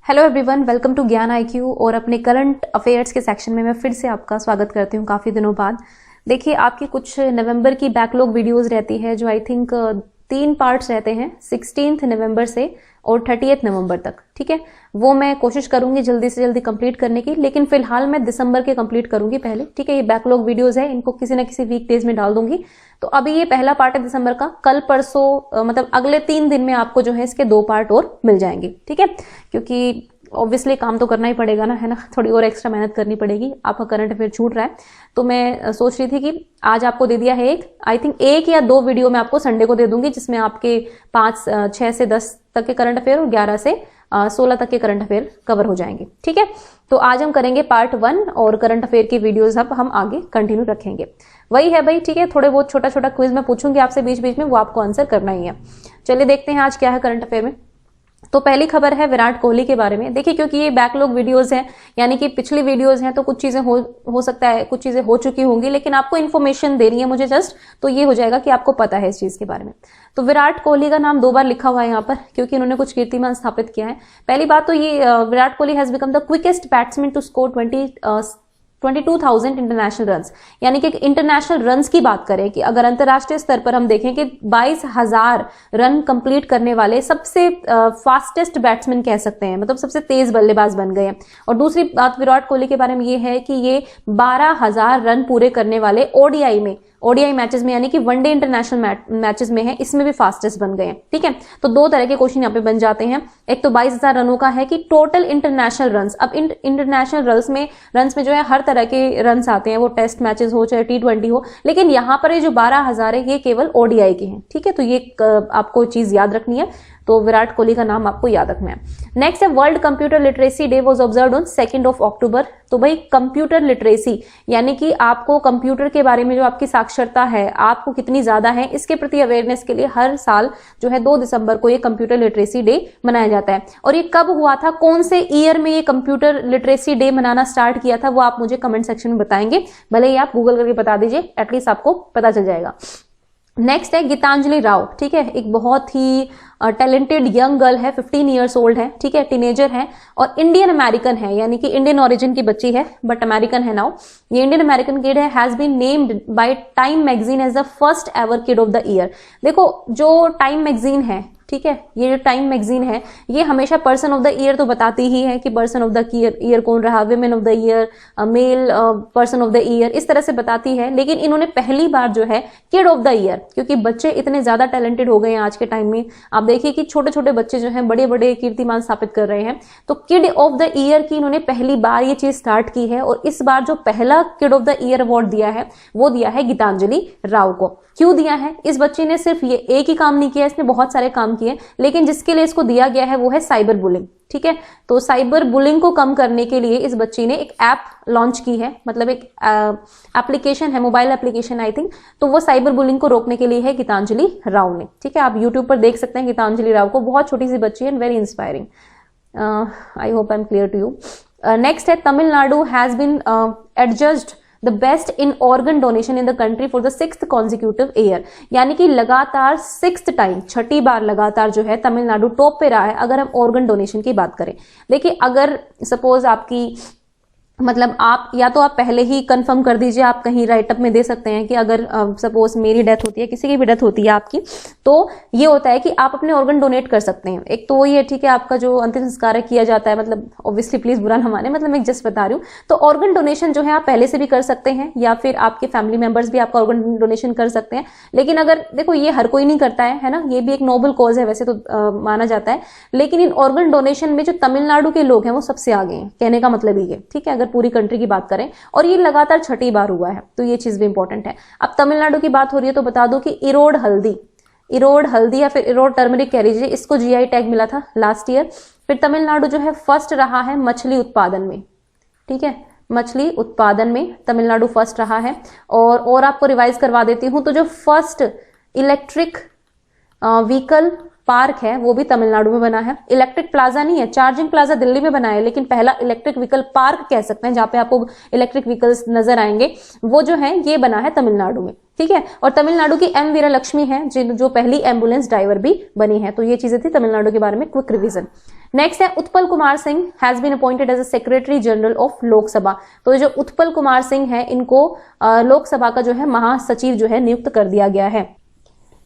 Hello everyone, welcome to ज्ञान IQ। और अपने करंट अफेयर्स के सेक्शन में मैं फिर से आपका स्वागत करती हूँ काफ़ी दिनों बाद। देखिए, आपकी कुछ नवंबर की बैकलॉग वीडियोस रहती है जो आई थिंक 3 पार्ट्स रहते हैं 16 नवंबर से और 30 नवंबर तक। ठीक है, वो मैं कोशिश करूंगी जल्दी से जल्दी कंप्लीट करने की, लेकिन फिलहाल मैं दिसंबर के कंप्लीट करूंगी पहले। ठीक है, ये बैकलॉग वीडियोस है, इनको किसी ना किसी वीक डेज में डाल दूंगी। तो अभी ये पहला पार्ट है दिसंबर का। कल परसों मतलब अगले 3 दिन में आपको जो है इसके 2 पार्ट और मिल जाएंगे। ठीक है, क्योंकि ऑब्वियसली काम तो करना ही पड़ेगा ना, है ना, थोड़ी और एक्स्ट्रा मेहनत करनी पड़ेगी। आपका करंट अफेयर छूट रहा है, तो मैं सोच रही थी कि आज आपको दे दिया है आई थिंक 1 या 2 वीडियो मैं आपको संडे को दे दूंगी, जिसमें आपके 6 से 10 तक के करंट अफेयर और 11 से 16 तक के करंट अफेयर कवर हो जाएंगे। ठीक है, तो आज हम करेंगे पार्ट 1 और करंट अफेयर की वीडियोस अब हम आगे कंटिन्यू रखेंगे। वही है भाई, ठीक है, थोड़े बहुत छोटा छोटा क्विज मैं पूछूंगी आपसे बीच बीच में, वो आपको आंसर करना ही है। चलिए देखते हैं आज क्या है करंट अफेयर में। तो पहली खबर है विराट कोहली के बारे में। देखिए, क्योंकि ये बैकलॉग वीडियोस हैं, यानी कि पिछली वीडियोस हैं, तो कुछ चीजें हो सकता है कुछ चीजें हो चुकी होंगी, लेकिन आपको इन्फॉर्मेशन देनी है मुझे जस्ट, तो ये हो जाएगा कि आपको पता है इस चीज के बारे में। तो विराट कोहली का नाम 2 बार लिखा हुआ है यहाँ पर, क्योंकि इन्होंने कुछ कीर्तिमान स्थापित किया है। पहली बात तो ये Virat Kohli has become the quickest batsman to score 22,000 international runs. यानी कि इंटरनेशनल रन्स की बात करें कि अगर अंतरराष्ट्रीय स्तर पर हम देखें कि 22,000 रन कंप्लीट करने वाले सबसे फास्टेस्ट बैट्समैन कह सकते हैं, मतलब सबसे तेज बल्लेबाज बन गए हैं। और दूसरी बात विराट कोहली के बारे में ये है कि ये 12,000 रन पूरे करने वाले ओडीआई मैचेस में, यानी कि वनडे इंटरनेशनल मैचेस में है, इसमें भी फास्टेस्ट बन गए हैं। ठीक है, तो 2 तरह के क्वेश्चन यहाँ पे बन जाते हैं। एक तो 22,000 रनों का है कि टोटल इंटरनेशनल रन्स। अब इंटरनेशनल रन्स में जो है हर तरह के रन्स आते हैं, वो टेस्ट मैचेस हो चाहे T20 हो, लेकिन यहाँ पर ये जो 12,000 है ये केवल ओडीआई के हैं। ठीक है, तो ये आपको चीज याद रखनी है, तो विराट कोहली का नाम आपको याद रखना है। नेक्स्ट है world computer literacy day was observed on 2 अक्टूबर। तो भाई कंप्यूटर लिटरेसी यानी कि आपको कंप्यूटर के बारे में जो आपकी साक्षरता है आपको कितनी ज्यादा है, इसके प्रति अवेयरनेस के लिए हर साल जो है 2 दिसंबर को ये कंप्यूटर लिटरेसी डे मनाया जाता है। और ये कब हुआ था, कौन से ईयर में ये कंप्यूटर लिटरेसी डे मनाना स्टार्ट किया था, वो आप मुझे कमेंट सेक्शन में बताएंगे। भले ही आप गूगल करके बता दीजिए, एटलीस्ट आपको पता चल जाएगा। नेक्स्ट है गीतांजलि राव। ठीक है, एक बहुत ही टैलेंटेड यंग गर्ल है, 15 ईयर्स ओल्ड है। ठीक है, टीनेजर है और इंडियन अमेरिकन है, यानी कि इंडियन ओरिजिन की बच्ची है बट अमेरिकन है नाउ। ये इंडियन अमेरिकन किड है, has been named by Time magazine as the first ever kid of the year. देखो, जो टाइम मैगजीन है, ठीक है, ये जो टाइम मैगजीन है ये हमेशा पर्सन ऑफ द ईयर तो बताती ही है कि पर्सन ऑफ द ईयर कौन रहा, women of the year, male person of the year, इस तरह से बताती है। लेकिन इन्होंने पहली बार जो है किड ऑफ द ईयर, क्योंकि बच्चे इतने ज्यादा टैलेंटेड हो गए हैं आज के टाइम में। आप देखिए कि छोटे छोटे बच्चे जो हैं बड़े बड़े कीर्तिमान स्थापित कर रहे हैं। तो किड ऑफ द ईयर की इन्होंने पहली बार ये चीज स्टार्ट की है, और इस बार जो पहला kid of the year award दिया है वो दिया है गीतांजलि राव को। क्यों दिया है? इस बच्ची ने सिर्फ ये एक ही काम नहीं किया, इसने बहुत सारे काम किए, लेकिन जिसके लिए इसको दिया गया है वो है साइबर बुलिंग। ठीक है, तो साइबर बुलिंग को कम करने के लिए इस बच्ची ने एक ऐप लॉन्च की है, मतलब एक एप्लीकेशन है, मोबाइल एप्लीकेशन आई थिंक। तो वो साइबर बुलिंग को रोकने के लिए है गीतांजलि राव ने। ठीक है, आप यूट्यूब पर देख सकते हैं गीतांजलि राव को, बहुत छोटी सी बच्ची है, very inspiring. I hope I am clear to you. Next है Tamil Nadu has been adjudged the best in organ donation in the country for the 6th consecutive year. यानी कि लगातार 6th टाइम, 6ठी बार लगातार जो है तमिलनाडु टॉप पे रहा है अगर हम ऑर्गन डोनेशन की बात करें। देखिए, अगर सपोज आपकी मतलब आप या तो आप पहले ही कंफर्म कर दीजिए, आप कहीं राइटअप में दे सकते हैं कि अगर सपोज मेरी डेथ होती है, किसी की भी डेथ होती है आपकी, तो ये होता है कि आप अपने ऑर्गन डोनेट कर सकते हैं। एक तो ये ठीक है, आपका जो अंतिम संस्कार किया जाता है, मतलब ऑब्वियसली प्लीज बुरा ना माने, मतलब मैं जस्ट बता रही हूँ। तो ऑर्गन डोनेशन जो है आप पहले से भी कर सकते हैं, या फिर आपके फैमिली मेंबर्स भी आपका ऑर्गन डोनेशन कर सकते हैं। लेकिन अगर देखो, ये हर कोई नहीं करता है ना, ये भी एक नोबल कॉज है वैसे तो माना जाता है, लेकिन इन ऑर्गन डोनेशन में जो तमिलनाडु के लोग हैं वो सबसे आगे हैं, कहने का मतलब ये। ठीक है, अगर पूरी कंट्री की बात करें, और ये लगातार 6ठी बार हुआ है, तो ये चीज भी इंपॉर्टेंट है। अब तमिलनाडु की बात हो रही है तो बता दो कि इरोड हल्दी या फिर इरोड टर्मरिक कह लीजिए, इसको जीआई टैग मिला था लास्ट ईयर। फिर तमिलनाडु जो है फर्स्ट रहा है मछली उत्पादन में। ठीक है, मछली उत्पादन में तमिलनाडु फर्स्ट रहा है। और आपको रिवाइज करवा देती हूं, तो जो फर्स्ट इलेक्ट्रिक व्हीकल पार्क है वो भी तमिलनाडु में बना है। इलेक्ट्रिक प्लाजा नहीं है, चार्जिंग प्लाजा दिल्ली में बना है, लेकिन पहला इलेक्ट्रिक व्हीकल पार्क कह सकते हैं जहां पे आपको इलेक्ट्रिक व्हीकल्स नजर आएंगे, वो जो है ये बना है तमिलनाडु में। ठीक है। और तमिलनाडु की एम वीरालक्ष्मी है जो पहली एम्बुलेंस ड्राइवर भी बनी है। तो ये चीजें थी तमिलनाडु के बारे में क्विक रिवीजन। नेक्स्ट है Utpal Kumar Singh has been appointed as a secretary general of Lok Sabha. तो जो उत्पल कुमार सिंह है इनको लोकसभा का जो है महासचिव जो है नियुक्त कर दिया गया है।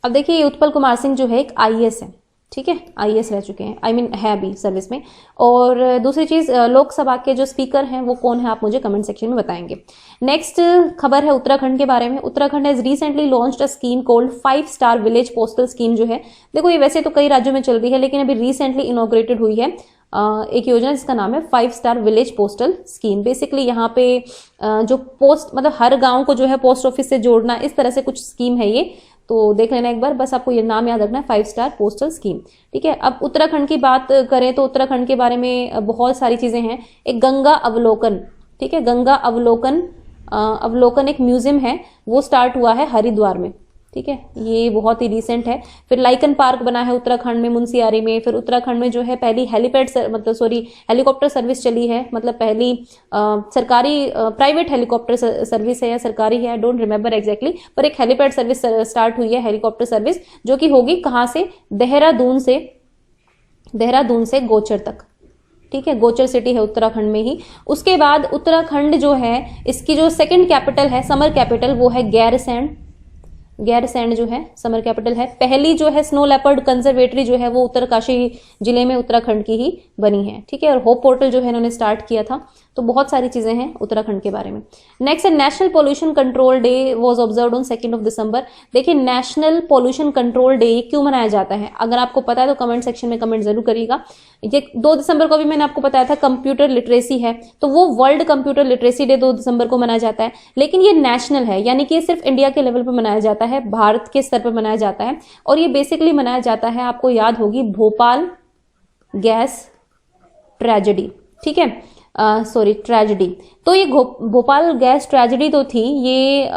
अब देखिए उत्पल कुमार सिंह जो है एक आईएएस है, ठीक है, आईएएस रह चुके हैं, है अभी सर्विस में। और दूसरी चीज लोकसभा के जो स्पीकर हैं वो कौन है, आप मुझे कमेंट सेक्शन में बताएंगे। नेक्स्ट खबर है उत्तराखंड के बारे में। Uttarakhand has recently launched a scheme called 5 star village postal scheme जो है, देखो ये वैसे तो कई राज्यों में चल रही है लेकिन अभी रिसेंटली इनॉग्रेटेड हुई है एक योजना जिसका नाम है 5 star village postal scheme. Basically यहाँ पे जो पोस्ट मतलब हर गांव को जो है पोस्ट ऑफिस से जोड़ना, इस तरह से कुछ स्कीम है ये, तो देख लेना एक बार, बस आपको ये नाम याद रखना है 5 स्टार पोस्टल स्कीम, ठीक है। अब उत्तराखंड की बात करें तो उत्तराखंड के बारे में बहुत सारी चीजें हैं। एक गंगा अवलोकन, ठीक है, गंगा अवलोकन एक म्यूजियम है, वो स्टार्ट हुआ है हरिद्वार में, ठीक है, ये बहुत ही रिसेंट है। फिर लाइकन पार्क बना है उत्तराखंड में मुंसियारी में। फिर उत्तराखंड में जो है पहली हेलीकॉप्टर सर्विस चली है, मतलब पहली सरकारी प्राइवेट हेलीकॉप्टर सर्विस है या सरकारी है, आई डोंट रिमेम्बर एग्जैक्टली, पर एक हेलीपैड सर्विस स्टार्ट हुई है, हेलीकॉप्टर सर्विस, जो कि होगी कहाँ से, देहरादून से गोचर तक, ठीक है, गोचर सिटी है उत्तराखंड में ही। उसके बाद उत्तराखंड जो है इसकी जो सेकंड कैपिटल है, समर कैपिटल, वो है गैरसैंण जो है समर कैपिटल है। पहली जो है स्नो लेपर्ड कंजर्वेटरी जो है वो उत्तरकाशी जिले में उत्तराखंड की ही बनी है, ठीक है। और होप पोर्टल जो है इन्होंने स्टार्ट किया था। तो बहुत सारी चीजें हैं उत्तराखंड के बारे में। नेक्स्ट है national pollution control day was observed on 2 दिसंबर। देखिए नेशनल पोल्यूशन कंट्रोल डे क्यों मनाया जाता है, अगर आपको पता है तो कमेंट सेक्शन में कमेंट जरूर करिएगा। ये 2 दिसंबर को भी मैंने आपको बताया था कंप्यूटर लिटरेसी है, तो वो वर्ल्ड कंप्यूटर लिटरेसी डे 2 दिसंबर को मनाया जाता है। लेकिन ये नेशनल है, यानी कि सिर्फ इंडिया के लेवल पर मनाया जाता है, भारत के स्तर पर मनाया जाता है। और ये बेसिकली मनाया जाता है, आपको याद होगी, भोपाल गैस ट्रेजेडी, ठीक है, ट्रेजेडी। तो ये भोपाल गैस ट्रेजेडी तो थी, ये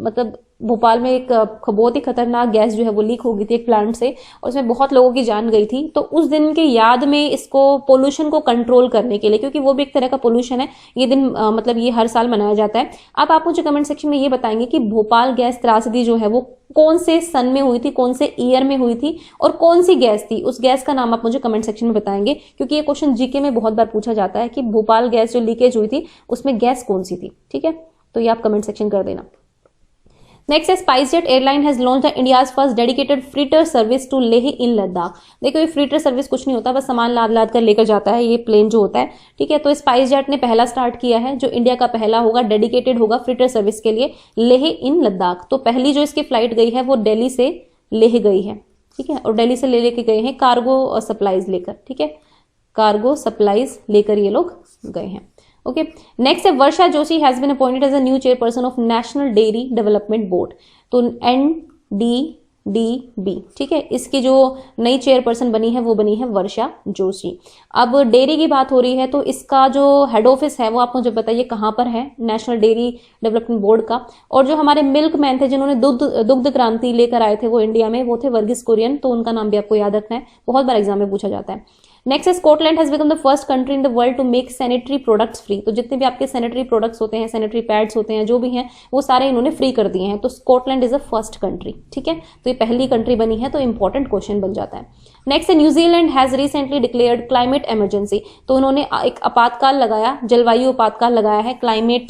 मतलब भोपाल में एक बहुत ही खतरनाक गैस जो है वो लीक हो गई थी एक प्लांट से, और उसमें बहुत लोगों की जान गई थी। तो उस दिन के याद में इसको पोल्यूशन को कंट्रोल करने के लिए, क्योंकि वो भी एक तरह का पोल्यूशन है, ये दिन मतलब ये हर साल मनाया जाता है। अब आप मुझे कमेंट सेक्शन में ये बताएंगे कि भोपाल गैस त्रासदी जो है वो कौन से सन में हुई थी, कौन से ईयर में हुई थी, और कौन सी गैस थी, उस गैस का नाम आप मुझे कमेंट सेक्शन में बताएंगे, क्योंकि ये क्वेश्चन जीके में बहुत बार पूछा जाता है कि भोपाल गैस जो लीकेज हुई थी उसमें गैस कौन सी थी, ठीक है। तो ये आप कमेंट सेक्शन कर देना। नेक्स्ट है SpiceJet airline has launched India's first dedicated freighter service to Leh in Ladakh. देखो ये फ्रीटर सर्विस कुछ नहीं होता, बस सामान लाद लाद कर लेकर जाता है ये प्लेन जो होता है, ठीक है। तो स्पाइसजेट ने पहला स्टार्ट किया है, जो इंडिया का पहला होगा, डेडिकेटेड होगा फ्रीटर सर्विस के लिए, लेह इन लद्दाख। तो पहली जो इसकी फ्लाइट गई है वो दिल्ली से लेह गई है, ठीक है, और दिल्ली से ले लेके गए हैं कार्गो सप्लाईज लेकर, ठीक है, कार्गो सप्लाईज लेकर ये लोग गए हैं। ओके, नेक्स्ट है Varsha Joshi has been appointed as a new chairperson of national dairy development board. तो NDDB, ठीक है, इसकी जो नई चेयरपर्सन बनी है वो बनी है वर्षा जोशी। अब डेयरी की बात हो रही है तो इसका जो हेड ऑफिस है वो आप मुझे बताइए कहाँ पर है, नेशनल डेयरी डेवलपमेंट बोर्ड का। और जो हमारे मिल्क मैन थे जिन्होंने दुग्ध क्रांति लेकर आए थे वो इंडिया में, वो थे वर्गीस कुरियन, तो उनका नाम भी आपको याद रखना है, बहुत बार एग्जाम में पूछा जाता है। Next, Scotland has become the first country in the world to make sanitary products free. तो जितने भी आपके सैनिटरी प्रोडक्ट्स होते हैं, सैनिटरी पैड्स होते हैं, जो भी हैं, वो सारे इन्होंने फ्री कर दिए हैं। तो Scotland is the first country, ठीक है, तो ये पहली कंट्री बनी है, तो इंपॉर्टेंट क्वेश्चन बन जाता है। Next, New Zealand has recently declared climate emergency. तो उन्होंने एक आपातकाल लगाया, जलवायु आपातकाल लगाया है, क्लाइमेट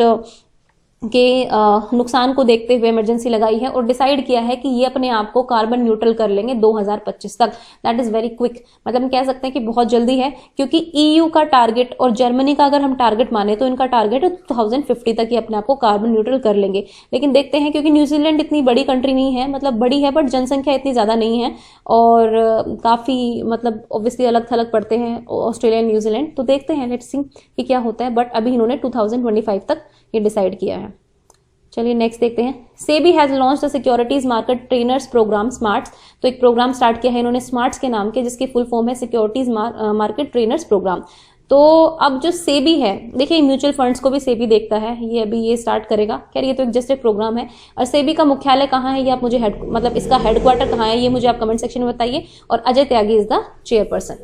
के नुकसान को देखते हुए इमरजेंसी लगाई है, और डिसाइड किया है कि ये अपने आप को कार्बन न्यूट्रल कर लेंगे 2025 तक। दैट इज वेरी क्विक, मतलब हम कह सकते हैं कि बहुत जल्दी है, क्योंकि EU का टारगेट और जर्मनी का अगर हम टारगेट माने तो इनका टारगेट 2050 तक ही अपने आप को कार्बन न्यूट्रल कर लेंगे। लेकिन देखते हैं, क्योंकि न्यूजीलैंड इतनी बड़ी कंट्री नहीं है, मतलब बड़ी है बट जनसंख्या इतनी ज्यादा नहीं है, और काफी मतलब ऑब्वियसली अलग थलग पड़ते हैं ऑस्ट्रेलिया एंड न्यूजीलैंड। तो देखते हैं, लेट्स सी कि क्या होता है, बट अभी इन्होंने 2025 तक ये डिसाइड किया है। चलिए नेक्स्ट देखते हैं। SEBI has launched the securities market trainers programme smarts. तो एक प्रोग्राम स्टार्ट किया है इन्होंने स्मार्ट्स के नाम के, जिसकी फुल फॉर्म है सिक्योरिटीज मार्केट ट्रेनर्स प्रोग्राम। तो अब जो सेबी है, देखिए म्यूचुअल फंड्स को भी सेबी देखता है, ये अभी ये स्टार्ट करेगा, खैर ये तो एक जस्ट एक प्रोग्राम है। और सेबी का मुख्यालय कहाँ है, ये आप मुझे मतलब इसका हेडक्वार्टर कहाँ है ये मुझे आप कमेंट सेक्शन में बताइए। और Ajay Tyagi is the chairperson.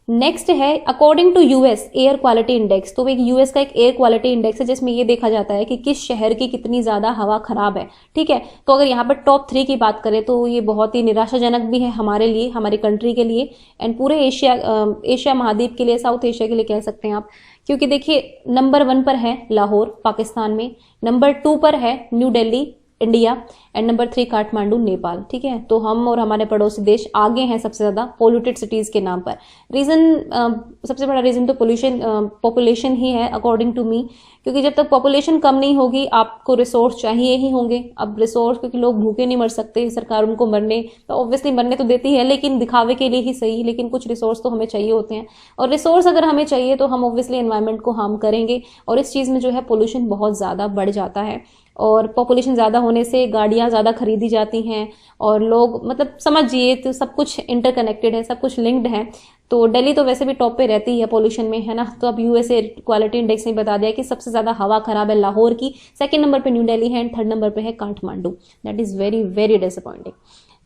Next है according to US air quality index. तो एक यूएस का एक एयर क्वालिटी इंडेक्स है जिसमें ये देखा जाता है कि किस शहर की कितनी ज्यादा हवा खराब है। ठीक है, तो अगर यहाँ पर टॉप 3 की बात करें तो ये बहुत ही निराशाजनक भी है हमारे लिए, हमारी कंट्री के लिए एंड पूरे एशिया महाद्वीप के लिए, साउथ एशिया के लिए कह सकते हैं आप। क्योंकि देखिए नंबर 1 पर है लाहौर पाकिस्तान में, नंबर 2 पर है new Delhi India and number 3 Kathmandu Nepal. ठीक है, तो हम और हमारे पड़ोसी देश आगे हैं सबसे ज्यादा पोल्यूटेड सिटीज के नाम पर। रीजन सबसे बड़ा रीजन तो पॉपुलेशन ही है अकॉर्डिंग टू मी, क्योंकि जब तक पॉपुलेशन कम नहीं होगी आपको रिसोर्स चाहिए ही होंगे। अब रिसोर्स, क्योंकि लोग भूखे नहीं मर सकते, सरकार उनको मरने तो ऑब्वियसली मरने तो देती है लेकिन दिखावे के लिए ही सही, लेकिन कुछ रिसोर्स तो हमें चाहिए होते हैं और रिसोर्स अगर हमें चाहिए तो हम ऑब्वियसली एनवायरमेंट को हार्म करेंगे और इस चीज में जो है पोल्यूशन बहुत ज्यादा बढ़ जाता है। और पॉपुलेशन ज्यादा होने से गाड़ियां ज्यादा खरीदी जाती हैं और लोग, मतलब समझिए तो सब कुछ इंटरकनेक्टेड है, सब कुछ लिंक्ड है। तो दिल्ली तो वैसे भी टॉप पे रहती है पोल्यूशन में, है ना। तो अब यूएसए क्वालिटी इंडेक्स ने बता दिया कि सबसे ज्यादा हवा खराब है लाहौर की, सेकंड नंबर पे न्यू दिल्ली है एंड थर्ड नंबर पे है Kathmandu. That is very very disappointing.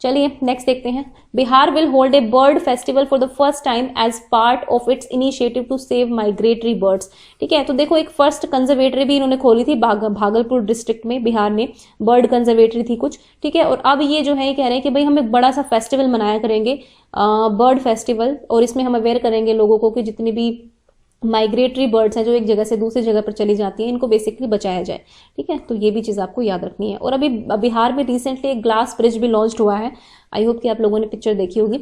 चलिए नेक्स्ट देखते हैं। Bihar will hold a bird festival for the first time as part of its initiative to save migratory birds. ठीक है, तो देखो एक फर्स्ट कंजर्वेटरी भी इन्होंने खोली थी भागलपुर डिस्ट्रिक्ट में, बिहार ने बर्ड कंजर्वेटरी थी कुछ। ठीक है, और अब ये जो है कह रहे हैं कि भाई हम एक बड़ा सा फेस्टिवल मनाया करेंगे, बर्ड फेस्टिवल, और इसमें हम अवेयर करेंगे लोगों को कि जितनी भी माइग्रेटरी बर्ड्स हैं जो एक जगह से दूसरी जगह पर चली जाती हैं, इनको बेसिकली बचाया जाए। ठीक है, तो ये भी चीज़ आपको याद रखनी है। और अभी बिहार में रिसेंटली एक ग्लास ब्रिज भी लॉन्च हुआ है, आई होप कि आप लोगों ने पिक्चर देखी होगी।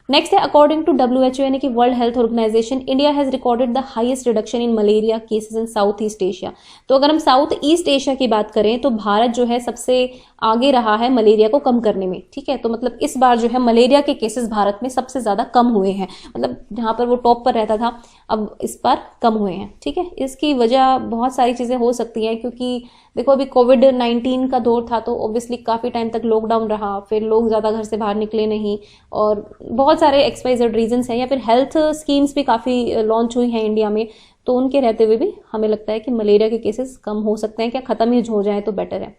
नेक्स्ट है अकॉर्डिंग टू WHO यानी कि World Health Organisation, India has recorded the highest reduction in malaria cases in South East Asia. तो अगर हम साउथ ईस्ट एशिया की बात करें तो भारत जो है सबसे आगे रहा है मलेरिया को कम करने में। ठीक है, तो मतलब इस बार जो है मलेरिया के केसेस भारत में सबसे ज्यादा कम हुए हैं, मतलब जहां पर वो टॉप पर रहता था अब इस बार कम हुए हैं। ठीक है, इसकी वजह बहुत सारी चीजें हो सकती हैं, क्योंकि देखो अभी कोविड-19 का दौर था तो ऑब्वियसली काफी टाइम तक लॉकडाउन रहा, फिर लोग ज्यादा घर से बाहर निकले नहीं और बहुत सारे XYZ रीजंस हैं, या फिर हेल्थ स्कीम्स भी काफी लॉन्च हुई हैं इंडिया में, तो उनके रहते हुए भी हमें लगता है कि मलेरिया के केसेस कम हो सकते हैं, क्या खत्म ही हो जाए तो बेटर है।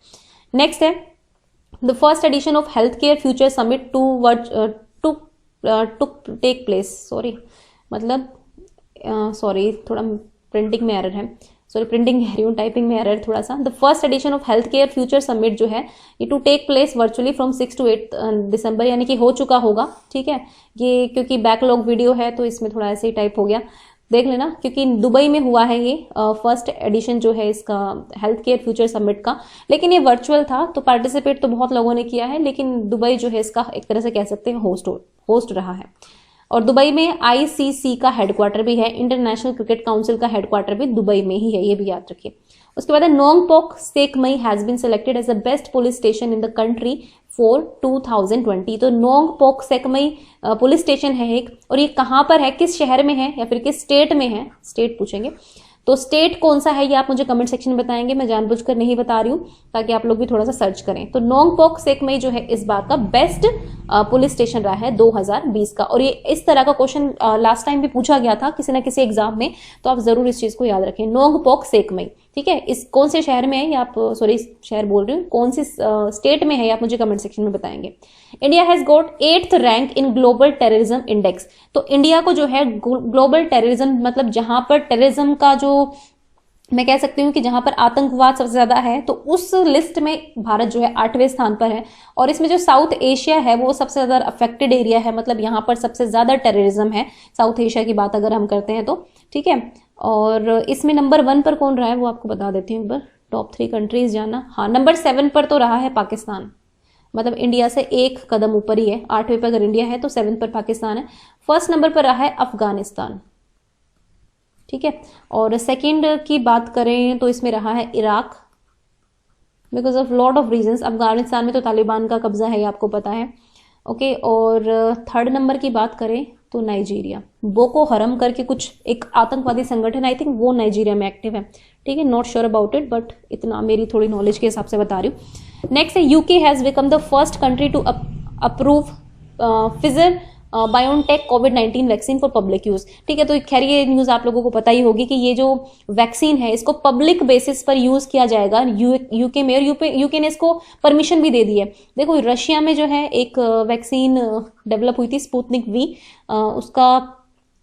नेक्स्ट है the first edition of health care future summit to take place. Sorry थोड़ा प्रिंटिंग में एरर है, प्रिंटिंग कह रही हूँ, टाइपिंग में एरर थोड़ा सा। The first edition of health care future summit जो है ये to take place virtually from 6 to 8 दिसंबर, यानी कि हो चुका होगा। ठीक है, ये क्योंकि बैकलॉग वीडियो है तो इसमें थोड़ा ऐसे ही टाइप हो गया, देख लेना, क्योंकि दुबई में हुआ है ये फर्स्ट एडिशन जो है इसका हेल्थ केयर फ्यूचर समिट का, लेकिन ये वर्चुअल था तो पार्टिसिपेट तो बहुत लोगों ने किया है, लेकिन दुबई जो है इसका एक तरह से कह सकते हैं होस्ट रहा है। और दुबई में ICC का हेडक्वार्टर भी है, इंटरनेशनल क्रिकेट काउंसिल का हेडक्वार्टर भी दुबई में ही है, ये भी याद रखिए। उसके बाद Nongpok Sekmai has been selected as the best police station in the country for 2020। तो नोंगपोक सेकमई पुलिस स्टेशन है एक, और ये कहां पर है, किस शहर में है या फिर किस स्टेट में है, स्टेट पूछेंगे तो स्टेट कौन सा है ये आप मुझे कमेंट सेक्शन में बताएंगे, मैं जानबूझकर नहीं बता रही हूँ ताकि आप लोग भी थोड़ा सा सर्च करें। तो नोंगपोक सेकमई जो है इस बार का बेस्ट पुलिस स्टेशन रहा है 2020 का, और ये इस तरह का क्वेश्चन लास्ट टाइम भी पूछा गया था किसी ना किसी एग्जाम में, तो आप जरूर इस चीज को याद रखें, नोंगपोक सेकमई। ठीक है, इस कौन से शहर में है या आप शहर बोल रही हूँ, कौन सी स्टेट में है आप मुझे कमेंट सेक्शन में बताएंगे। India has got 8th rank in global terrorism index. तो इंडिया को जो है ग्लोबल टेररिज्म, मतलब जहां पर टेररिज्म का जो मैं कह सकती हूँ कि जहां पर आतंकवाद सबसे ज्यादा है, तो उस लिस्ट में भारत जो है 8वें स्थान पर है। और इसमें जो साउथ एशिया है वो सबसे ज्यादा अफेक्टेड एरिया है, मतलब यहाँ पर सबसे ज्यादा टेररिज्म है साउथ एशिया की बात अगर हम करते हैं तो। ठीक है, और इसमें नंबर 1 पर कौन रहा है वो आपको बता देती हूँ एक बार, टॉप 3 कंट्रीज जाना। हाँ, नंबर 7 पर तो रहा है पाकिस्तान, मतलब इंडिया से एक कदम ऊपर ही है, 8वें पर अगर इंडिया है तो 7 पर पाकिस्तान है। फर्स्ट नंबर पर रहा है अफगानिस्तान। ठीक है, और सेकंड की बात करें तो इसमें रहा है Iraq, because of lot of reasons. Afghanistan में तो तालिबान का कब्जा है, ये आपको पता है। ओके, और थर्ड नंबर की बात करें तो नाइजीरिया, बोको हरम करके कुछ एक आतंकवादी संगठन, आई थिंक वो नाइजीरिया में एक्टिव है। ठीक है, not sure about it, but इतना मेरी थोड़ी नॉलेज के हिसाब से बता रही हूँ। नेक्स्ट है UK has become the first country to approve Pfizer BioNTech कोविड-19 वैक्सीन फॉर पब्लिक यूज। ठीक है, तो खैर ये न्यूज आप लोगों को पता ही होगी कि ये जो वैक्सीन है इसको पब्लिक बेसिस पर यूज किया जाएगा यूके में, और यूके ने इसको परमिशन भी दे दी है। देखो रशिया में जो है एक वैक्सीन डेवलप हुई थी स्पुतनिक V, उसका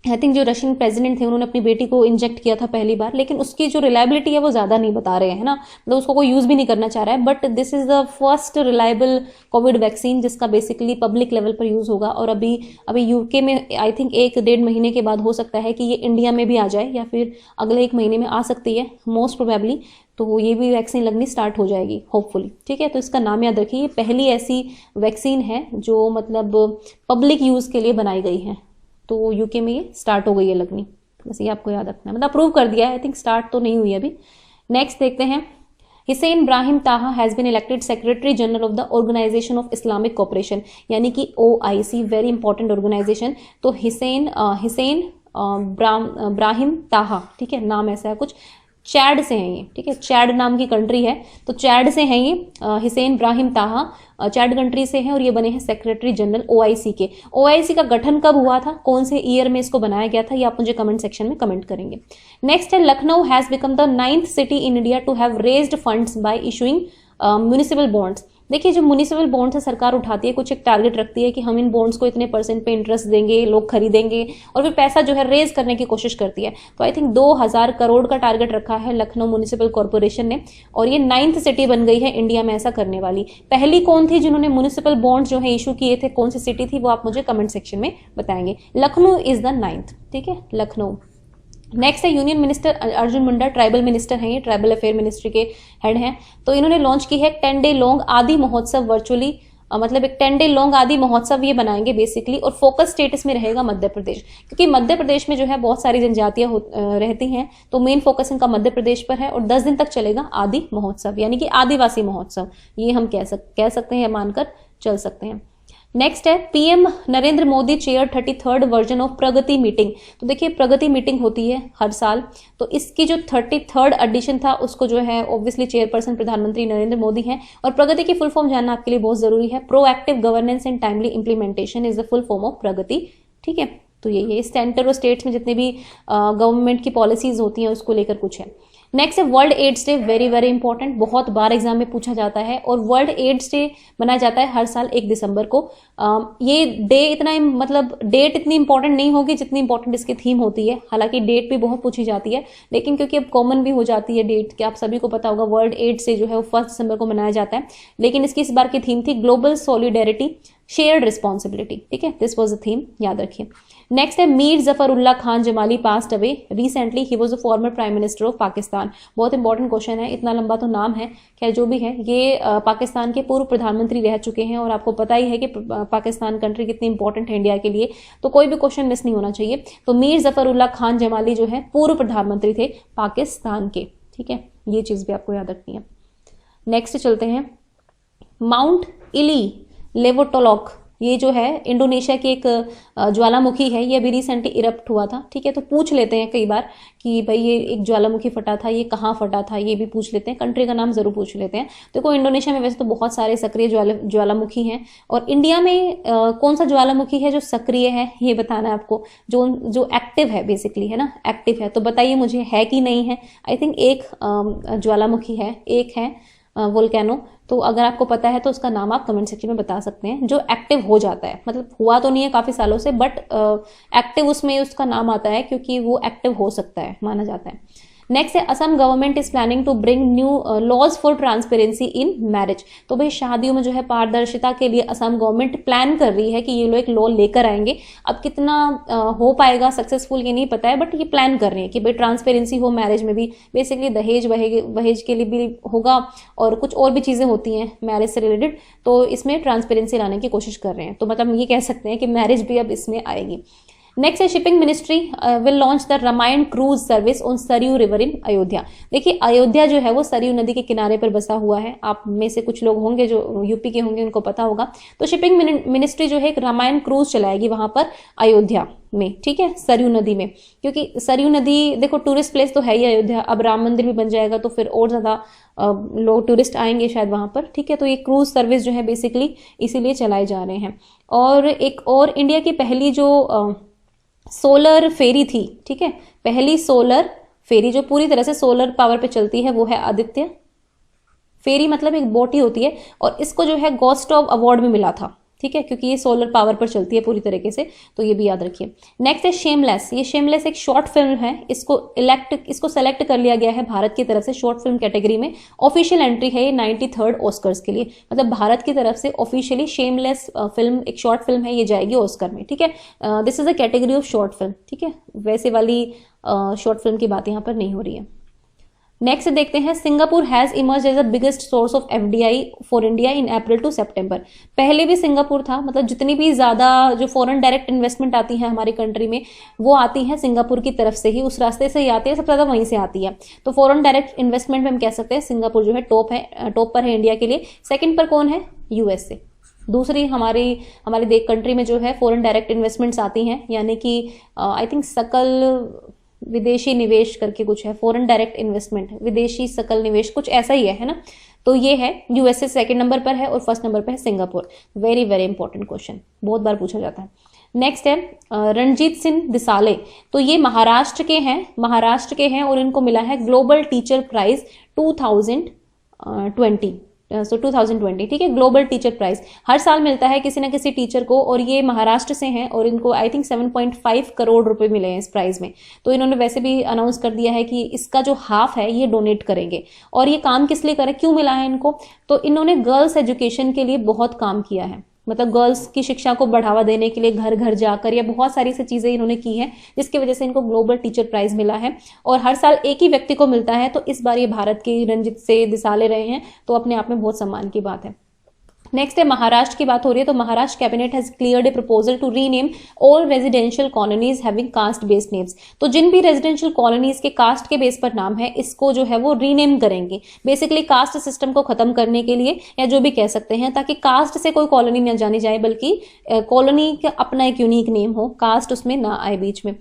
आई थिंक जो रशियन प्रेसिडेंट थे उन्होंने अपनी बेटी को इंजेक्ट किया था पहली बार, लेकिन उसकी जो रिलायबिलिटी है वो ज़्यादा नहीं बता रहे हैं ना, मतलब उसको कोई यूज़ भी नहीं करना चाह रहा है। But this is the first reliable Covid vaccine जिसका बेसिकली पब्लिक लेवल पर यूज़ होगा। और अभी यूके में आई थिंक 1-1.5 महीने के बाद हो सकता है कि ये इंडिया में भी आ जाए, या फिर अगले 1 महीने में आ सकती है मोस्ट प्रोबेबली। तो ये भी वैक्सीन लगनी स्टार्ट हो जाएगी होपफुली, ठीक है। तो इसका नाम याद रखिए, ये पहली ऐसी वैक्सीन है जो मतलब पब्लिक यूज़ के लिए बनाई गई है। तो यूके में ये स्टार्ट हो गई है लगनी, बस ये आपको याद रखना है, मतलब अप्रूव कर दिया है, आई थिंक स्टार्ट तो नहीं हुई अभी। नेक्स्ट देखते हैं, Hissein Brahim Taha has been elected secretary general of the Organisation of Islamic Cooperation, यानी कि OIC, वेरी इंपॉर्टेंट ऑर्गेनाइजेशन। तो हिसैन ब्राहिम ताहा, ठीक है, नाम ऐसा है कुछ, चैड से हैं ये, ठीक है, चैड नाम की कंट्री है, तो चैड से हैं ये, हिसैन ब्राहिम ताहा चैड कंट्री से हैं और ये बने हैं सेक्रेटरी जनरल OIC के। OIC का गठन कब हुआ था, कौन से ईयर में इसको बनाया गया था, ये आप मुझे कमेंट सेक्शन में कमेंट करेंगे। नेक्स्ट है, Lucknow has become the 9th city in India to have raised funds by issuing municipal bonds. देखिए, जो म्युनिसिपल बॉन्ड्स है सरकार उठाती है, कुछ एक टारगेट रखती है कि हम इन बॉन्ड्स को इतने % पे इंटरेस्ट देंगे, लोग खरीदेंगे, और फिर पैसा जो है रेज करने की कोशिश करती है। तो आई थिंक 2000 करोड़ का टारगेट रखा है लखनऊ म्युनिसिपल कॉर्पोरेशन ने, और ये 9th सिटी बन गई है इंडिया में ऐसा करने वाली। पहली कौन थी जिन्होंने म्युनिसिपल बॉन्ड्स जो है इशू किए थे, कौन सी सिटी थी, वो आप मुझे कमेंट सेक्शन में बताएंगे। लखनऊ इज द 9th, ठीक है, लखनऊ। नेक्स्ट है, union minister Arjun Munda, tribal minister हैं ये, ट्राइबल अफेयर मिनिस्ट्री के हेड हैं। तो इन्होंने लॉन्च की है 10 डे लॉन्ग आदि महोत्सव वर्चुअली, मतलब एक 10 डे लॉन्ग आदि महोत्सव ये बनाएंगे बेसिकली, और फोकस स्टेट इसमें रहेगा मध्य प्रदेश, क्योंकि मध्य प्रदेश में जो है बहुत सारी जनजातियां रहती हैं, तो मेन फोकस इनका मध्य प्रदेश पर है, और 10 दिन तक चलेगा आदि महोत्सव, यानी कि आदिवासी महोत्सव, ये हम कह सकते हैं, मानकर चल सकते हैं। नेक्स्ट है, PM Narendra Modi chair 33rd version of Pragati meeting. तो देखिए, प्रगति मीटिंग होती है हर साल, तो इसकी जो 33rd एडिशन था उसको जो है ऑब्वियसली चेयरपर्सन प्रधानमंत्री नरेंद्र मोदी हैं। और प्रगति की फुल फॉर्म जानना आपके लिए बहुत जरूरी है, proactive governance and timely implementation is the full form of Pragati, ठीक है। तो ये सेंटर और स्टेट्स में जितने भी गवर्नमेंट की पॉलिसीज होती हैं उसको लेकर कुछ है। नेक्स्ट है, World AIDS Day, very very important, बहुत बार एग्जाम में पूछा जाता है, और वर्ल्ड एड्स डे मनाया जाता है हर साल 1 दिसंबर को। ये डे इतना मतलब डेट इतनी इंपॉर्टेंट नहीं होगी जितनी इंपॉर्टेंट इसकी थीम होती है, हालांकि डेट भी बहुत पूछी जाती है, लेकिन क्योंकि अब कॉमन भी हो जाती है डेट, कि आप सभी को पता होगा वर्ल्ड एड्स डे जो है वो 1 दिसंबर को मनाया जाता है, लेकिन इसकी इस बार की थीम थी ग्लोबल सॉलिडेरिटी शेयर्ड रिस्पॉन्सिबिलिटी, ठीक है, दिस वाज द थीम, याद रखिए। नेक्स्ट है, Mir Zafar Ullah Khan Jamali passed away recently, he was a former prime minister of Pakistan. बहुत इंपॉर्टेंट क्वेश्चन है, इतना लंबा तो नाम है, खैर जो भी है, ये पाकिस्तान के पूर्व प्रधानमंत्री रह चुके हैं, और आपको पता ही है कि पाकिस्तान कंट्री कितनी इंपॉर्टेंट है इंडिया के लिए, तो कोई भी क्वेश्चन मिस नहीं होना चाहिए। तो मीर जफर उल्लाह खान जमाली जो है पूर्व प्रधानमंत्री थे पाकिस्तान के, ठीक है, ये चीज भी आपको याद रखनी है। नेक्स्ट चलते हैं, माउंट इली लेवोटोलॉक, ये जो है इंडोनेशिया की एक ज्वालामुखी है, ये अभी रिसेंटली इरप्ट हुआ था, ठीक है। तो पूछ लेते हैं कई बार कि भाई ये एक ज्वालामुखी फटा था, ये कहाँ फटा था, ये भी पूछ लेते हैं, कंट्री का नाम जरूर पूछ लेते हैं। देखो, इंडोनेशिया में वैसे तो बहुत सारे सक्रिय ज्वालामुखी हैं, और इंडिया में कौन सा ज्वालामुखी है जो सक्रिय है ये बताना है आपको, जो एक्टिव है बेसिकली, है ना, एक्टिव है। तो बताइए मुझे, है कि नहीं है। आई थिंक एक ज्वालामुखी है, एक है वोल्केनो, तो अगर आपको पता है तो उसका नाम आप कमेंट सेक्शन में बता सकते हैं, जो एक्टिव हो जाता है, मतलब हुआ तो नहीं है काफी सालों से, बट एक्टिव उसमें उसका नाम आता है क्योंकि वो एक्टिव हो सकता है, माना जाता है। नेक्स्ट है, Assam government is planning to bring new laws for transparency in marriage. तो भाई शादियों में जो है पारदर्शिता के लिए असम गवर्नमेंट प्लान कर रही है कि ये लोग एक लॉ लेकर आएंगे। अब कितना हो पाएगा सक्सेसफुल ये नहीं पता है, बट ये प्लान कर रहे हैं कि भाई ट्रांसपेरेंसी हो मैरिज में भी, बेसिकली दहेज वहेज के लिए भी होगा, और कुछ और भी चीजें होती हैं मैरिज से रिलेटेड, तो इसमें ट्रांसपेरेंसी लाने की कोशिश कर रहे हैं। तो मतलब ये कह सकते हैं कि मैरिज भी अब इसमें आएगी। नेक्स्ट है, shipping ministry will launch the Ramayana cruise service on Sarayu river in Ayodhya. देखिए, अयोध्या जो है वो सरयू नदी के किनारे पर बसा हुआ है, आप में से कुछ लोग होंगे जो यूपी के होंगे, उनको पता होगा। तो शिपिंग मिनिस्ट्री जो है एक रामायण क्रूज चलाएगी वहां पर अयोध्या में, ठीक है, सरयू नदी में, क्योंकि सरयू नदी देखो टूरिस्ट प्लेस तो है ही अयोध्या, अब राम मंदिर भी बन जाएगा तो फिर और ज्यादा लोग टूरिस्ट आएंगे शायद वहां पर, ठीक है। तो ये क्रूज सर्विस जो है बेसिकली इसीलिए चलाए जा रहे हैं। और एक और इंडिया की पहली जो सोलर फेरी थी, ठीक है, पहली सोलर फेरी जो पूरी तरह से सोलर पावर पे चलती है वो है आदित्य फेरी, मतलब एक बोट ही होती है, और इसको जो है गोस्टॉव अवार्ड में मिला था, ठीक है, क्योंकि ये सोलर पावर पर चलती है पूरी तरीके से, तो ये भी याद रखिए। नेक्स्ट है शेमलेस। ये शेमलेस एक शॉर्ट फिल्म है, इसको सेलेक्ट कर लिया गया है भारत की तरफ से शॉर्ट फिल्म कैटेगरी में। ऑफिशियल एंट्री है ये 93rd ऑस्कर्स के लिए, मतलब भारत की तरफ से ऑफिशियली शेमलेस फिल्म, एक शॉर्ट फिल्म है, ये जाएगी ऑस्कर में, ठीक है। This is a category of short film, ठीक है, वैसे वाली शॉर्ट फिल्म की बात यहाँ पर नहीं हो रही है। नेक्स्ट देखते हैं, Singapore has emerge as the biggest source of FDI for India in April to September. पहले भी सिंगापुर था, मतलब जितनी भी ज्यादा जो फॉरेन डायरेक्ट इन्वेस्टमेंट आती है हमारी कंट्री में, वो आती है सिंगापुर की तरफ से ही, उस रास्ते से ही आती है, सबसे ज्यादा वहीं से आती है। तो फॉरेन डायरेक्ट इन्वेस्टमेंट में हम कह सकते हैं सिंगापुर जो है टॉप पर है इंडिया के लिए। सेकेंड पर कौन है? यूएसए। दूसरी हमारी कंट्री में जो है फॉरेन डायरेक्ट इन्वेस्टमेंट्स आती हैं, यानी कि आई थिंक सकल विदेशी निवेश करके कुछ है, फॉरेन डायरेक्ट इन्वेस्टमेंट, विदेशी सकल निवेश, कुछ ऐसा ही है ना। तो ये है यूएसए सेकंड नंबर पर है और फर्स्ट नंबर पर है Singapore. Very very important question, बहुत बार पूछा जाता है। नेक्स्ट है रणजीत सिंह दिसाले। तो ये महाराष्ट्र के हैं और इनको मिला है ग्लोबल टीचर प्राइज 2020, ठीक है, ग्लोबल टीचर प्राइज हर साल मिलता है किसी ना किसी टीचर को, और ये महाराष्ट्र से हैं और इनको आई थिंक 7.5 करोड़ रुपए मिले हैं इस प्राइज में। तो इन्होंने वैसे भी अनाउंस कर दिया है कि इसका जो हाफ है ये डोनेट करेंगे। और ये काम किस लिए करें, क्यों मिला है इनको? तो इन्होंने गर्ल्स एजुकेशन के लिए बहुत काम किया है, मतलब गर्ल्स की शिक्षा को बढ़ावा देने के लिए घर घर जाकर या बहुत सारी सी चीजें इन्होंने की हैं, जिसकी वजह से इनको ग्लोबल टीचर प्राइज मिला है। और हर साल एक ही व्यक्ति को मिलता है, तो इस बार ये भारत के रंजित से दिसाले रहे हैं, तो अपने आप में बहुत सम्मान की बात है। नेक्स्ट है महाराष्ट्र की बात हो रही है, तो Maharashtra cabinet has cleared a proposal to rename all residential colonies having caste based names. तो जिन भी रेजिडेंशियल कॉलोनीज के कास्ट के बेस पर नाम है, इसको जो है वो रीनेम करेंगे, बेसिकली कास्ट सिस्टम को खत्म करने के लिए, या जो भी कह सकते हैं, ताकि कास्ट से कोई कॉलोनी न जानी जाए, बल्कि कॉलोनी का अपना एक यूनिक नेम हो, कास्ट उसमें ना आए बीच में।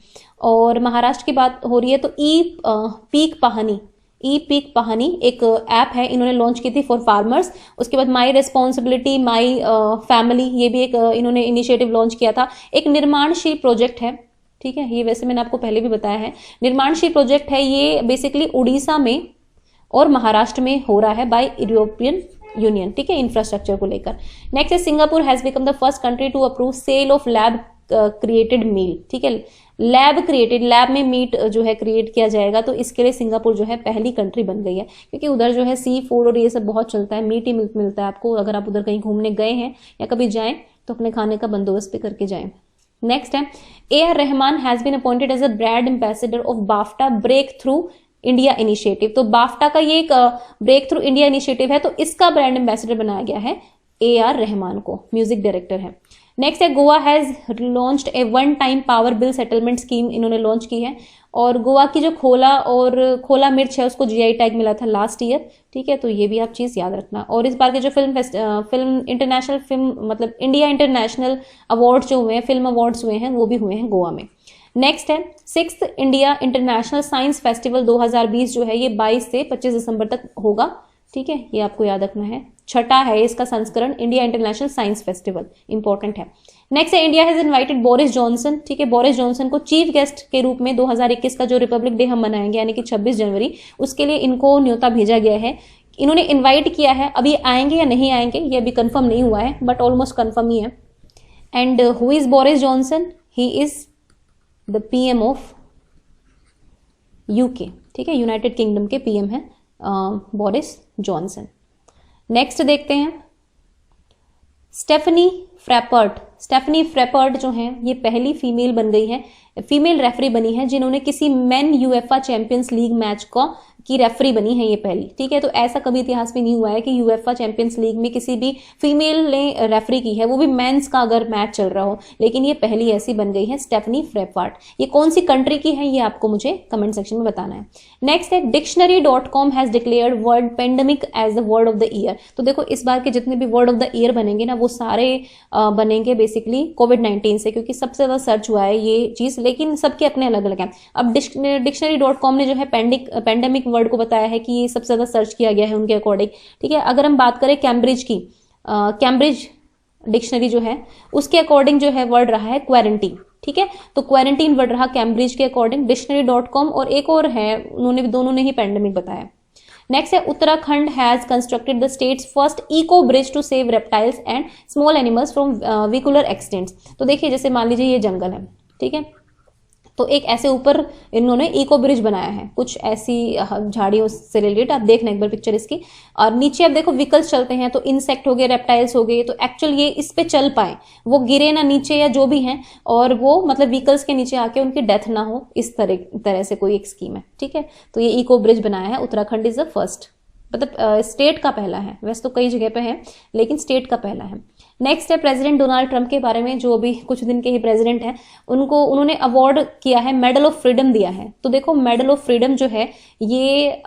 और महाराष्ट्र की बात हो रही है, तो ई पीक पहानी एक ऐप है, इन्होंने लॉन्च की थी फॉर फार्मर्स। उसके बाद माई रिस्पॉन्सिबिलिटी माई फैमिली, ये भी एक इन्होंने इनिशिएटिव लॉन्च किया था। एक निर्माणशील प्रोजेक्ट है, ठीक है, ये वैसे मैंने आपको पहले भी बताया है। निर्माणशील प्रोजेक्ट है, ये बेसिकली उड़ीसा में और महाराष्ट्र में हो रहा है बाय यूरोपियन यूनियन, ठीक है, इंफ्रास्ट्रक्चर को लेकर। नेक्स्ट है Singapore has become the first country to approve sale of lab created meal, ठीक है, लैब में मीट जो है क्रिएट किया जाएगा, तो इसके लिए सिंगापुर जो है पहली कंट्री बन गई है, क्योंकि उधर जो है सी फूड और ये सब बहुत चलता है, मीट ही मिलता है आपको। अगर आप उधर कहीं घूमने गए हैं या कभी जाएं तो अपने खाने का बंदोबस्त भी करके जाएं। नेक्स्ट है AR Rahman has been appointed as a brand ambassador of BAFTA breakthrough India initiative. तो बाफ्टा का ये एक ब्रेक थ्रू इंडिया इनिशिएटिव है, तो इसका ब्रांड एम्बेसडर बनाया गया है AR रहमान को, म्यूजिक डायरेक्टर है। नेक्स्ट है Goa has launched A one time power bill settlement scheme, इन्होंने लॉन्च की है। और गोवा की जो खोला मिर्च है उसको GI टैग मिला था लास्ट ईयर, ठीक है, तो ये भी आप चीज याद रखना। और इस बार के जो फिल्म इंटरनेशनल फिल्म मतलब इंडिया इंटरनेशनल अवार्ड जो हुए हैं, फिल्म अवार्ड्स हुए हैं, वो भी हुए हैं गोवा में। नेक्स्ट है 6th India international science festival 2020 जो है ये 22 से 25 दिसंबर तक होगा, ठीक है, ये आपको याद रखना है। छठा है इसका संस्करण India international science festival, important है। नेक्स्ट है India has invited Boris Johnson, ठीक है, बोरिस जॉनसन को चीफ गेस्ट के रूप में 2021 का जो रिपब्लिक डे हम मनाएंगे यानी कि 26 जनवरी, उसके लिए इनको न्योता भेजा गया है। इन्होंने इन्वाइट किया है, अभी आएंगे या नहीं आएंगे ये अभी कंफर्म नहीं हुआ है, बट ऑलमोस्ट कंफर्म ही है। And who is Boris Johnson? He is the PM of UK, ठीक है, यूनाइटेड किंगडम के PM है बोरिस जॉनसन। नेक्स्ट देखते हैं स्टेफनी फ्रैपर्ट जो है ये पहली फीमेल बन गई है, फीमेल रेफरी बनी है जिन्होंने किसी main UEFA champions league match की रेफरी बनी है ये पहली, ठीक है। तो ऐसा कभी इतिहास में नहीं हुआ है कि UEFA चैंपियंस लीग में किसी भी फीमेल ने रेफरी की है, वो भी मेंस का अगर मैच चल रहा हो, लेकिन ये पहली ऐसी बन गई है स्टेफनी फ्रैपर्ट। ये कौन सी कंट्री की है ये आपको मुझे कमेंट सेक्शन में बताना है। नेक्स्ट है dictionary.com has declared word pandemic as the word of the year. तो देखो इस बार के जितने भी वर्ड ऑफ द ईयर बनेंगे ना वो सारे बनेंगे बेसिकली कोविड-19 से, क्योंकि सबसे ज्यादा सर्च हुआ है ये चीज, लेकिन सबके अपने अलग अलग हैं। अब dictionary.com ने जो है पेंडेमिक वर्ड को बताया है कि ये सबसे ज्यादा सर्च किया गया है उनके अकॉर्डिंग, ठीक है। अगर हम बात करें कैम्ब्रिज की, कैम्ब्रिज डिक्शनरी जो है उसके अकॉर्डिंग जो है वर्ड रहा है क्वारंटीन, ठीक है, तो क्वारंटीन वर्ड रहा कैम्ब्रिज के अकॉर्डिंग। dictionary.com और एक और है, उन्होंने दोनों ने ही पेंडेमिक बताया। नेक्स्ट है Uttarakhand has constructed the state's first eco bridge to save reptiles and small animals from vehicular accidents. तो देखिए जैसे मान लीजिए ये जंगल है, ठीक है, तो एक ऐसे ऊपर इन्होंने इको ब्रिज बनाया है, कुछ ऐसी झाड़ियों से रिलेटेड, आप देखना एक बार पिक्चर इसकी। और नीचे आप देखो व्हीकल्स चलते हैं, तो इंसेक्ट हो गए, रेप्टाइल्स हो गए, तो एक्चुअल ये इस पे चल पाए, वो गिरे ना नीचे या जो भी हैं, और वो मतलब व्हीकल्स के नीचे आके उनकी डेथ ना हो, इस तरह से कोई एक स्कीम है, ठीक है। तो ये इको ब्रिज बनाया है, उत्तराखंड इज द फर्स्ट, मतलब स्टेट का पहला है, वैसे तो कई जगह पे है लेकिन स्टेट का पहला है। नेक्स्ट है प्रेसिडेंट डोनाल्ड ट्रंप के बारे में, जो अभी कुछ दिन के ही प्रेसिडेंट हैं, उन्होंने अवार्ड किया है, मेडल ऑफ फ्रीडम दिया है। तो देखो मेडल ऑफ फ्रीडम जो है ये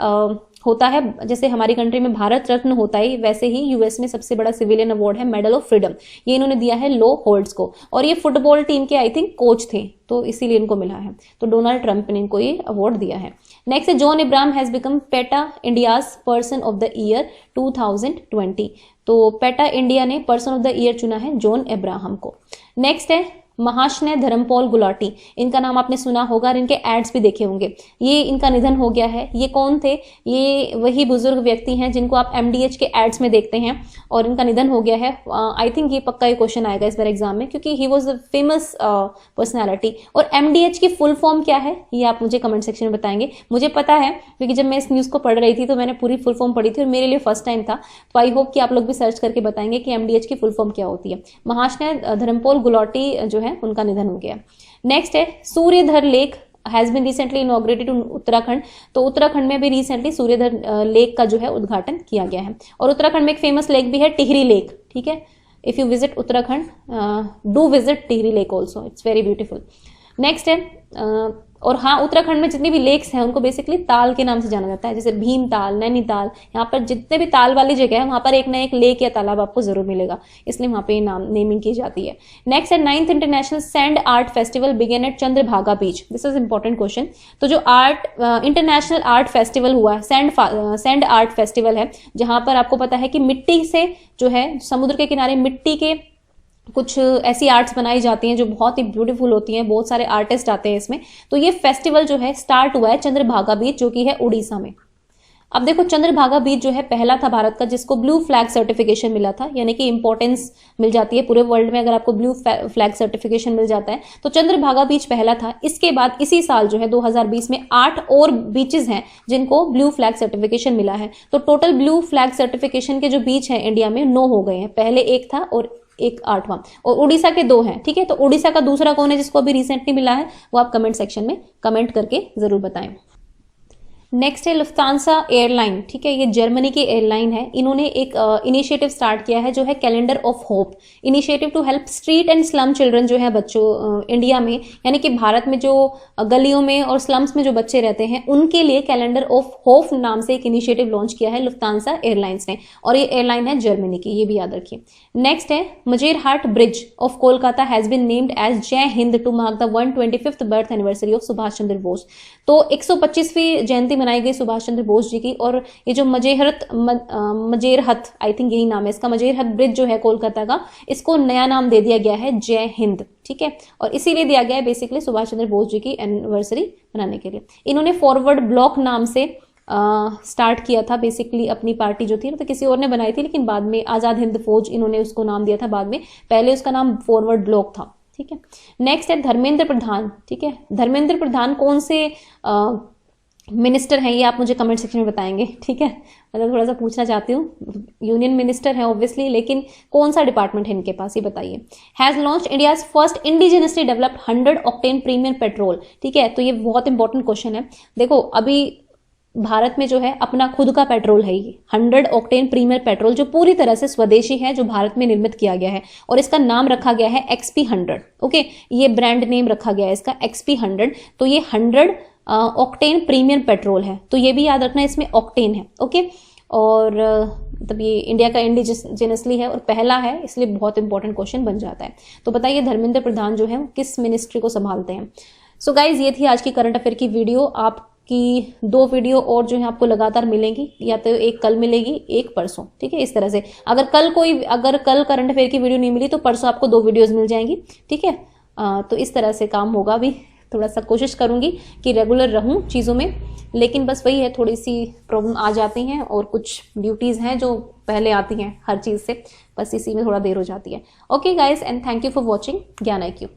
होता है, जैसे हमारी कंट्री में भारत रत्न होता है, वैसे ही यूएस में सबसे बड़ा सिविलियन अवार्ड है मेडल ऑफ फ्रीडम। ये इन्होंने दिया है लो होल्ड्स को, और ये फुटबॉल टीम के आई थिंक कोच थे, तो इसीलिए इनको मिला है। तो डोनाल्ड ट्रंप ने इनको ये अवार्ड दिया है। नेक्स्ट है John Ibrahim has become PETA India's person of the year 2020। तो पेटा इंडिया ने पर्सन ऑफ द ईयर चुना है जॉन इब्राहिम को। नेक्स्ट है महाशय धर्मपाल गुलाटी, इनका नाम आपने सुना होगा और इनके एड्स भी देखे होंगे। ये इनका निधन हो गया है। ये कौन थे? ये वही बुजुर्ग व्यक्ति हैं जिनको आप एमडीएच के एड्स में देखते हैं, और इनका निधन हो गया है। आई थिंक ये पक्का ये क्वेश्चन आएगा इस बार एग्जाम में, क्योंकि he was a famous personality. और एमडीएच की फुल फॉर्म क्या है ये आप मुझे कमेंट सेक्शन में बताएंगे। मुझे पता है क्योंकि जब मैं इस न्यूज को पढ़ रही थी तो मैंने पूरी फुल फॉर्म पढ़ी थी और मेरे लिए फर्स्ट टाइम था, तो आई होप कि आप लोग भी सर्च करके बताएंगे कि एमडीएच की फुल फॉर्म क्या होती है। महाशय धर्मपाल गुलाटी जो है उनका निधन हो गया। नेक्स्ट है Suryadhar lake has been recently inaugurated in Uttarakhand. तो उत्तराखंड में भी रिसेंटली सूर्यधर लेक का जो है उद्घाटन किया गया है। और उत्तराखंड में एक फेमस लेक भी है टिहरी लेक, ठीक है। If you visit Uttarakhand do visit Tehri lake also, it's very beautiful. Next है और हाँ, उत्तराखंड में जितनी भी लेक्स हैं उनको बेसिकली ताल के नाम से जाना जाता है, जैसे भीमताल, नैनीताल। यहाँ पर जितने भी ताल वाली जगह है वहां पर एक ना एक लेक या तालाब आपको जरूर मिलेगा, इसलिए वहां पे नाम नेमिंग की जाती है। नेक्स्ट है 9th international sand art festival begin at Chandrabhaga beach. This is important question. तो जो इंटरनेशनल आर्ट फेस्टिवल हुआ है, सैंड आर्ट फेस्टिवल है, जहां पर आपको पता है कि मिट्टी से जो है समुद्र के किनारे मिट्टी के कुछ ऐसी आर्ट्स बनाई जाती हैं जो बहुत ही ब्यूटीफुल होती हैं, बहुत सारे आर्टिस्ट आते हैं इसमें। तो ये फेस्टिवल जो है स्टार्ट हुआ है चंद्रभागा बीच, जो कि है उड़ीसा में। अब देखो चंद्रभागा बीच जो है पहला था भारत का जिसको ब्लू फ्लैग सर्टिफिकेशन मिला था, यानी कि इंपॉर्टेंस मिल जाती है पूरे वर्ल्ड में अगर आपको ब्लू फ्लैग सर्टिफिकेशन मिल जाता है। तो चंद्रभागा बीच पहला था। इसके बाद इसी साल जो है 2020 में 8 और बीचेस हैं जिनको ब्लू फ्लैग सर्टिफिकेशन मिला है। तो टोटल ब्लू फ्लैग सर्टिफिकेशन के जो बीच हैं इंडिया में 9 हो गए हैं। पहले एक था और एक 8वां, और उड़ीसा के 2 हैं, ठीक है। तो उड़ीसा का दूसरा कौन है जिसको अभी रिसेंटली मिला है, वो आप कमेंट सेक्शन में कमेंट करके जरूर बताएं। नेक्स्ट है लुफ्तांसा एयरलाइन, ठीक है। ये जर्मनी की एयरलाइन है। इन्होंने एक इनिशिएटिव स्टार्ट किया है जो है calendar of hope initiative to help street and slum children जो है बच्चों इंडिया में, यानी कि भारत में जो गलियों में और स्लम्स में जो बच्चे रहते हैं उनके लिए कैलेंडर ऑफ होप नाम से एक इनिशिएटिव लॉन्च किया है लुफ्तांसा एयरलाइंस ने, और ये एयरलाइन है जर्मनी की, ये भी याद रखिए। नेक्स्ट है Majerhat bridge of Kolkata has been named as Jai Hind to mark the 125th birth anniversary of Subhash Chandra Bose. तो 125वीं जयंती बनाई गई सुभाष चंद्र बोस जी की। और ये जो मजेरहत आई थिंक यही नाम है इसका, मजेरहत ब्रिज जो है कोलकाता का, इसको नया नाम दे दिया गया है जय हिंद, ठीक है। और इसीलिए दिया गया है बेसिकली सुभाष चंद्र बोस जी की एनिवर्सरी मनाने के लिए। इन्होंने फॉरवर्ड ब्लॉक नाम से स्टार्ट किया था बेसिकली अपनी पार्टी जो थी, तो किसी और ने बनाई थी लेकिन बाद में आजाद हिंद फौज इन्होंने उसको नाम दिया था बाद में, पहले उसका नाम फॉरवर्ड ब्लॉक था, ठीक है। नेक्स्ट है धर्मेंद्र प्रधान, ठीक है। धर्मेंद्र प्रधान कौन से मिनिस्टर हैं ये आप मुझे कमेंट सेक्शन में बताएंगे, ठीक है। मतलब थोड़ा सा पूछना चाहती हूँ, यूनियन मिनिस्टर है ऑब्वियसली, लेकिन कौन सा डिपार्टमेंट है इनके पास ये बताइए। Has launch India's first indigenously developed 100 octane premium petrol, ठीक है। तो ये बहुत इंपॉर्टेंट क्वेश्चन है। देखो अभी भारत में जो है अपना खुद का पेट्रोल है ये 100 ऑक्टेन प्रीमियर पेट्रोल, जो पूरी तरह से स्वदेशी है, जो भारत में निर्मित किया गया है, और इसका नाम रखा गया है XP100, ओके। ये ब्रांड नेम रखा गया है इसका XP100। तो ये 100 ऑक्टेन प्रीमियम पेट्रोल है, तो ये भी याद रखना इसमें ऑक्टेन है, ओके। और मतलब ये इंडिया का इंडिजिनसली है और पहला है, इसलिए बहुत इंपॉर्टेंट क्वेश्चन बन जाता है। तो बताइए धर्मेंद्र प्रधान जो है किस मिनिस्ट्री को संभालते हैं। सो गाइज ये थी आज की करंट अफेयर की वीडियो। आपकी 2 वीडियो और जो है आपको लगातार मिलेंगी, या तो एक कल मिलेगी एक परसों, ठीक है। इस तरह से अगर कल करंट अफेयर की वीडियो नहीं मिली तो परसों आपको 2 वीडियोज मिल जाएंगी, ठीक है। तो इस तरह से काम होगा। अभी थोड़ा सा कोशिश करूंगी कि रेगुलर रहूं चीज़ों में। लेकिन बस वही है, थोड़ी सी प्रॉब्लम आ जाती हैं और कुछ ड्यूटीज़ हैं जो पहले आती हैं हर चीज़ से, बस इसी में थोड़ा देर हो जाती है। Okay guys, and thank you for watching ज्ञान IQ।